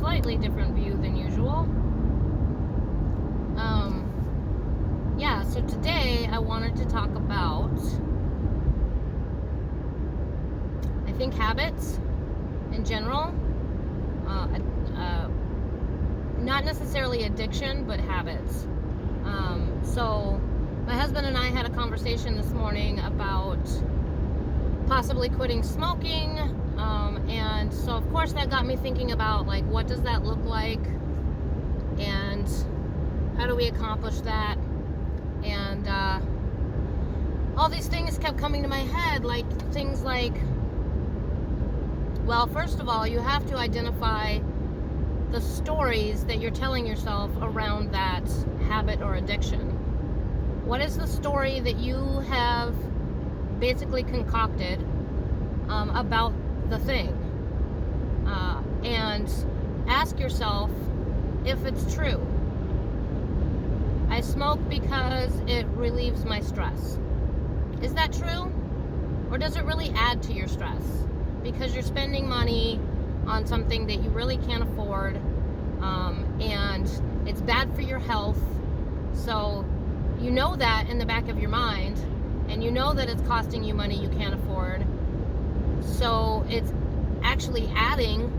slightly different view than usual. Yeah, so today I wanted to talk about, I think, habits in general. Not necessarily addiction, but habits. So my husband and I had a conversation this morning about possibly quitting smoking, and so of course that got me thinking about, like, what does that look like, and how do we accomplish that? And all these things kept coming to my head, like things like, well, first of all, you have to identify the stories that you're telling yourself around that habit or addiction. What is the story that you have basically concocted about the thing? And ask yourself if it's true. I smoke because it relieves my stress. Is that true? Or does it really add to your stress? Because you're spending money on something that you really can't afford, and it's bad for your health. So you know that in the back of your mind, and you know that it's costing you money you can't afford. So it's actually adding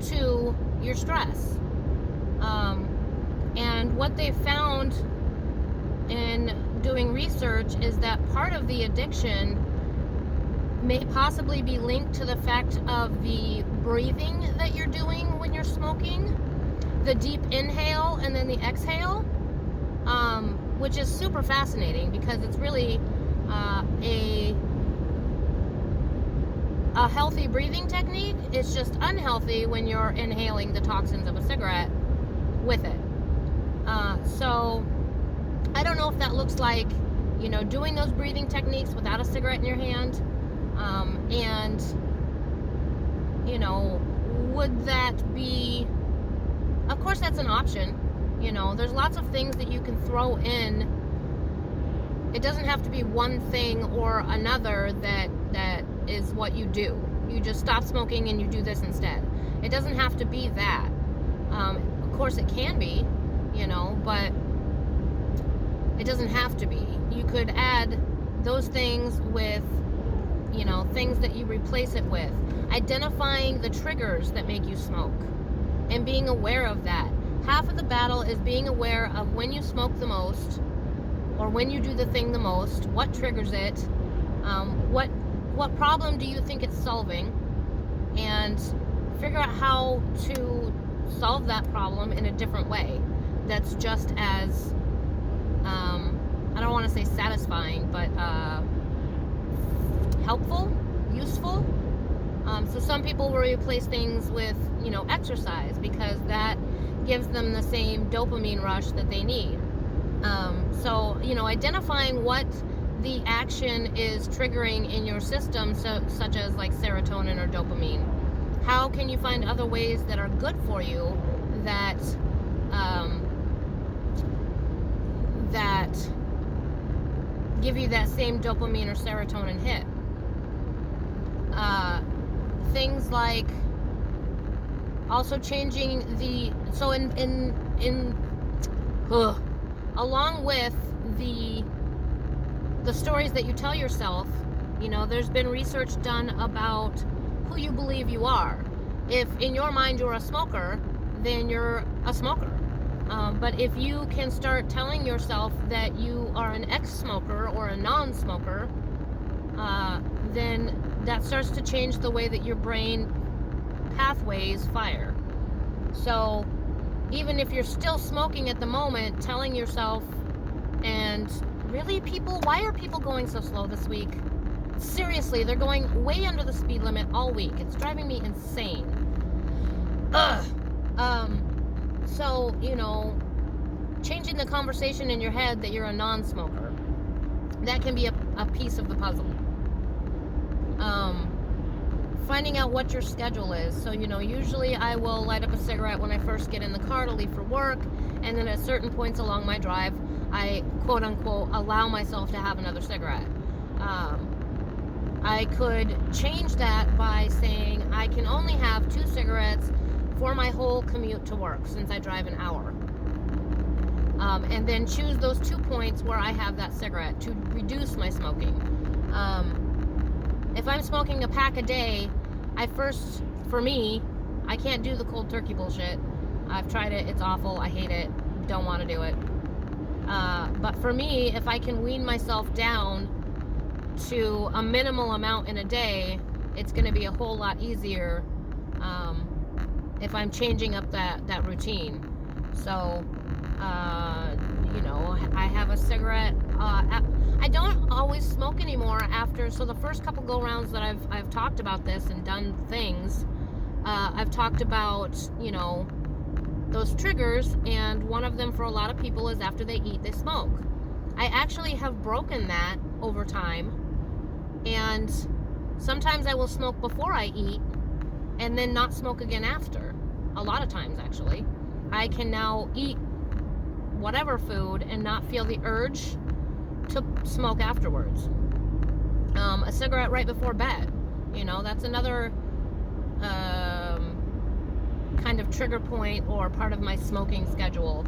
to your stress. And what they found in doing research is that part of the addiction may possibly be linked to the fact of the breathing that you're doing when you're smoking, the deep inhale and then the exhale, which is super fascinating because it's really a healthy breathing technique. It's just unhealthy when you're inhaling the toxins of a cigarette with it. So I don't know if that looks like, doing those breathing techniques without a cigarette in your hand. And, would that be, of course that's an option. There's lots of things that you can throw in. It doesn't have to be one thing or another that is what you do. You just stop smoking and you do this instead. It doesn't have to be that. Of course it can be, but it doesn't have to be. You could add those things with, things that you replace it with. Identifying the triggers that make you smoke and being aware of that. Half of the battle is being aware of when you smoke the most or when you do the thing the most, what triggers it, what problem do you think it's solving, and figure out how to solve that problem in a different way that's just as, I don't want to say satisfying, but helpful, useful. So some people will replace things with, exercise because that gives them the same dopamine rush that they need. So, identifying what the action is triggering in your system, such as like serotonin or dopamine. How can you find other ways that are good for you that give you that same dopamine or serotonin hit? Things like also changing along with the stories that you tell yourself, there's been research done about who you believe you are. If in your mind you're a smoker, then you're a smoker. But if you can start telling yourself that you are an ex-smoker or a non-smoker, then that starts to change the way that your brain pathways fire. So even if you're still smoking at the moment, telling yourself, and really, why are people going so slow this week? Seriously, they're going way under the speed limit all week. It's driving me insane. Ugh. So, changing the conversation in your head that you're a non-smoker, that can be a piece of the puzzle. Finding out what your schedule is. So, usually I will light up a cigarette when I first get in the car to leave for work, and then at certain points along my drive, I quote unquote allow myself to have another cigarette. I could change that by saying I can only have 2 cigarettes for my whole commute to work, since I drive an hour. And then choose those 2 points where I have that cigarette to reduce my smoking. If I'm smoking a pack a day, for me, I can't do the cold turkey bullshit. I've tried it. It's awful. I hate it. Don't want to do it. But for me, if I can wean myself down to a minimal amount in a day, it's going to be a whole lot easier if I'm changing up that routine. So, I have a cigarette. I don't always smoke anymore after. So the first couple go-rounds that I've talked about this and done things, I've talked about, those triggers, and one of them for a lot of people is after they eat, they smoke. I actually have broken that over time, and sometimes I will smoke before I eat and then not smoke again after. A lot of times, actually. I can now eat whatever food and not feel the urge to smoke afterwards. A cigarette right before bed, that's another kind of trigger point or part of my smoking schedule.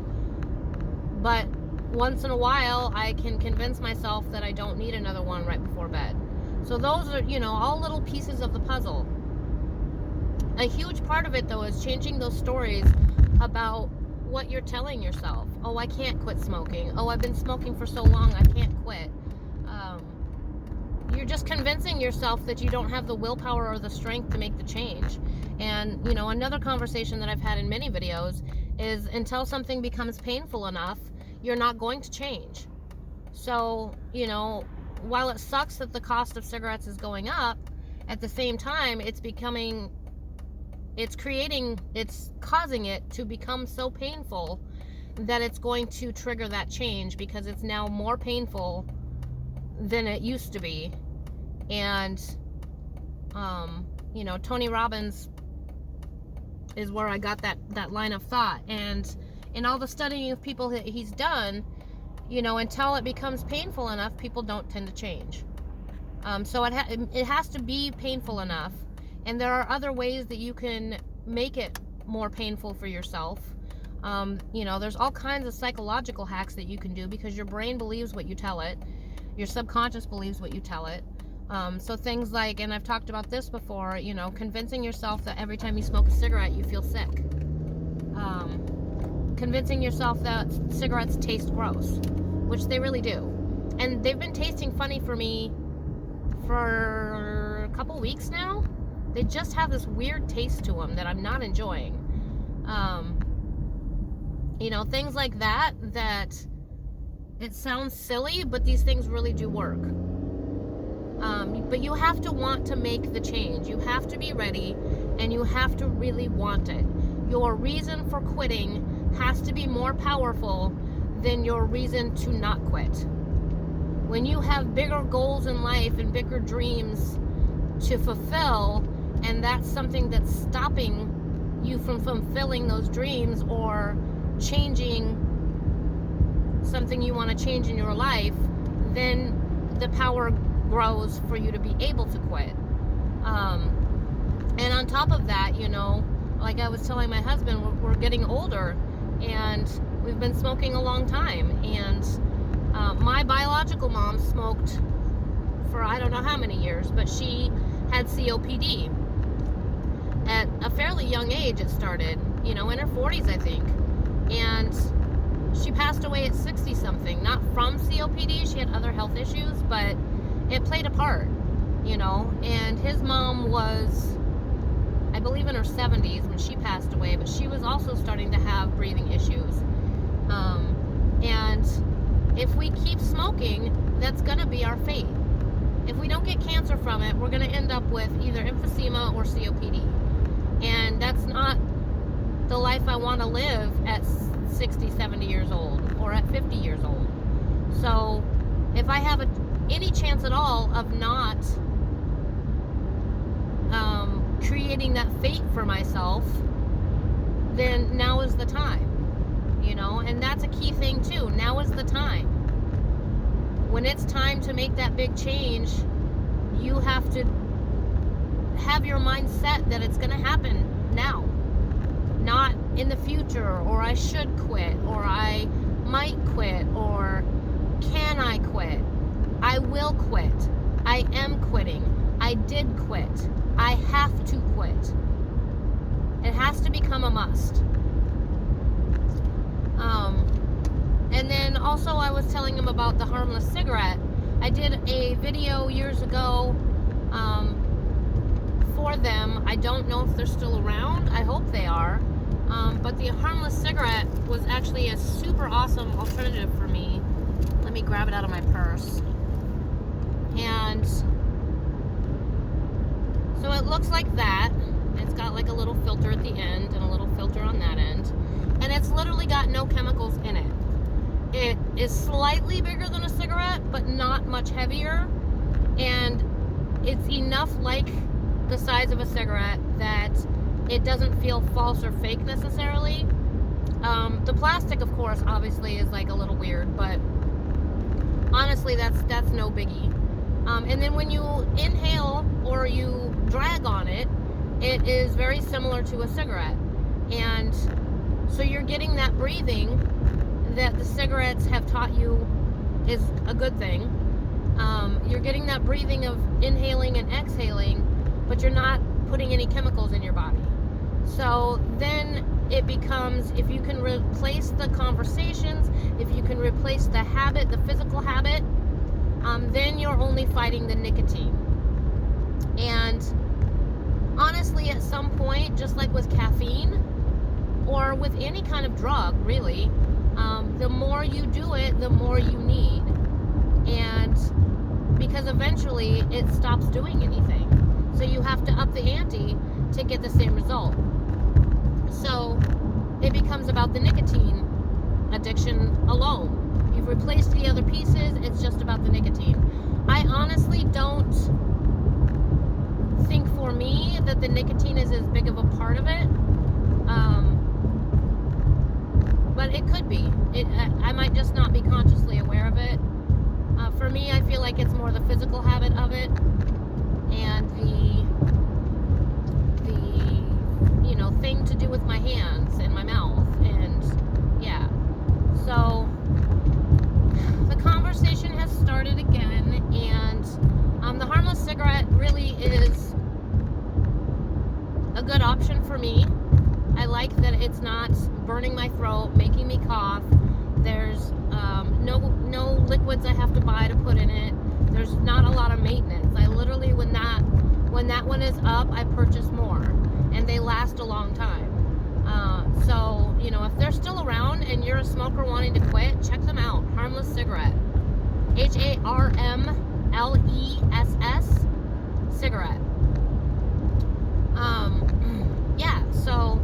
But once in a while, I can convince myself that I don't need another one right before bed. So those are, all little pieces of the puzzle. A huge part of it, though, is changing those stories about what you're telling yourself. Oh, I can't quit smoking. Oh, I've been smoking for so long, I can't quit. You're just convincing yourself that you don't have the willpower or the strength to make the change. And, another conversation that I've had in many videos is until something becomes painful enough, you're not going to change. So, while it sucks that the cost of cigarettes is going up, at the same time, it's causing it to become so painful that it's going to trigger that change, because it's now more painful than it used to be. And, Tony Robbins is where I got that line of thought. And in all the studying of people that he's done, until it becomes painful enough, people don't tend to change. So it has to be painful enough. And there are other ways that you can make it more painful for yourself. There's all kinds of psychological hacks that you can do, because your brain believes what you tell it. Your subconscious believes what you tell it. So things like, and I've talked about this before, convincing yourself that every time you smoke a cigarette, you feel sick. Convincing yourself that cigarettes taste gross, which they really do. And they've been tasting funny for me for a couple weeks now. They just have this weird taste to them that I'm not enjoying. Things like that it sounds silly, but these things really do work. But you have to want to make the change. You have to be ready, and you have to really want it. Your reason for quitting has to be more powerful than your reason to not quit. When you have bigger goals in life and bigger dreams to fulfill, and that's something that's stopping you from fulfilling those dreams or changing something you want to change in your life, then the power grows for you to be able to quit. And on top of that, like I was telling my husband, we're getting older, and we've been smoking a long time. And my biological mom smoked for I don't know how many years, but she had COPD. At a fairly young age it started, in her 40s, I think. And she passed away at 60-something. Not from COPD, she had other health issues, but it played a part, And his mom was, I believe, in her 70s when she passed away, but she was also starting to have breathing issues. And if we keep smoking, that's going to be our fate. If we don't get cancer from it, we're going to end up with either emphysema or COPD. And that's not the life I want to live at 60, 70 years old or at 50 years old. So if I have any chance at all of not creating that fate for myself, then now is the time, and that's a key thing too. Now is the time. When it's time to make that big change, you have to have your mind set that it's going to happen now. not in the future, or I should quit, or I might quit, or can I quit? I will quit. I am quitting. I did quit. I have to quit. It has to become a must. And then also I was telling him about the harmless cigarette. I did a video years ago for them. I don't know if they're still around. I hope they are. But the harmless cigarette was actually a super awesome alternative for me. Let me grab it out of my purse. And so it looks like that. It's got like a little filter at the end and a little filter on that end. And it's literally got no chemicals in it. It is slightly bigger than a cigarette, but not much heavier. And it's enough like the size of a cigarette that it doesn't feel false or fake necessarily. The plastic, of course, obviously is like a little weird, but honestly, that's no biggie. And then when you inhale or you drag on it, it is very similar to a cigarette. And so you're getting that breathing that the cigarettes have taught you is a good thing. You're getting that breathing of inhaling and exhaling, but you're not putting any chemicals in your body. So then it becomes, if you can replace the conversations, if you can replace the habit, the physical habit, then you're only fighting the nicotine. And honestly, at some point, just like with caffeine or with any kind of drug, really, the more you do it, the more you need. And because eventually it stops doing anything. So you have to up the ante to get the same result. So it becomes about the nicotine addiction alone. You've replaced the other pieces, it's just about the nicotine. I honestly don't think for me that the nicotine is as big of a part of it. But it could be. I might just not be consciously aware of it. For me, I feel like it's more the physical habit of it and the thing to do with my hands and my mouth, and yeah. So the conversation has started again, and the harmless cigarette really is a good option for me. I like that it's not burning my throat, making me cough. There's no liquids I have to buy to put in it. There's not a lot of maintenance. I literally, when that one is up, I purchase more, and they last a long time. So if they're still around and you're a smoker wanting to quit, check them out. Harmless cigarette, HARMLESS cigarette. Yeah. So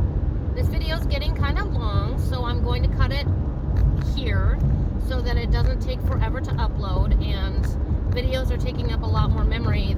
this video is getting kind of long, so I'm going to cut it here so that it doesn't take forever to upload, and videos are taking up a lot more memory